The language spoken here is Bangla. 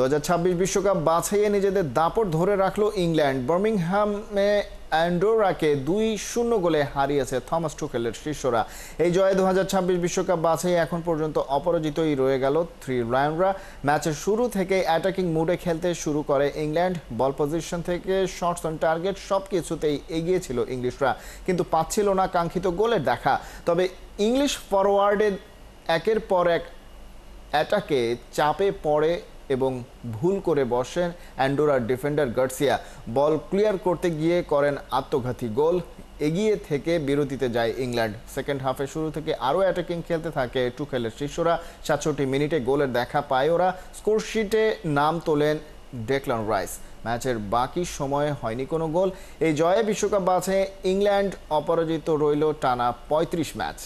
2026 বিশ্বকাপ বাছাইয়ে নিজেদের দাপট ধরে রাখলো ইংল্যান্ড। বার্মিংহামে অ্যান্ডোরাকে 2-0 গোলে হারিয়েছে থমাস টুখেলের শিষ্যরা। এই জয়ে 2026 বিশ্বকাপ বাছাইয়ে এখন পর্যন্ত অপরাজিতই রয়ে গেল থ্রি লায়নরা। ম্যাচের শুরু থেকে অ্যাটাকিং মুডে খেলতে শুরু করে ইংল্যান্ড। বল পজিশন থেকে শটস অন টার্গেট সবকিছুতেই এগিয়ে ছিল ইংলিশরা, কিন্তু পাচ্ছিল না কাঙ্ক্ষিত গোলের দেখা। তবে ইংলিশ ফরওয়ার্ডের একের পর এক অ্যাটাকে চাপে পড়ে এবং ভুল করে বসেন অ্যান্ডোরার ডিফেন্ডার গার্সিয়া। বল ক্লিয়ার করতে গিয়ে করেন আত্মঘাতী গোল। এগিয়ে থেকে বিরতিতে যায় ইংল্যান্ড। সেকেন্ড হাফে শুরু থেকে আরও অ্যাটাকিং খেলতে থাকে টুখেলের শিষ্যরা। 67 মিনিটে গোলের দেখা পায় ওরা। স্কোরশিটে নাম তোলেন ডেকলান রাইস। ম্যাচের বাকি সময়ে হয়নি কোনো গোল। এই জয়ে বিশ্বকাপ বাছাইয়ে ইংল্যান্ড অপরাজিত রইল টানা 35 ম্যাচ।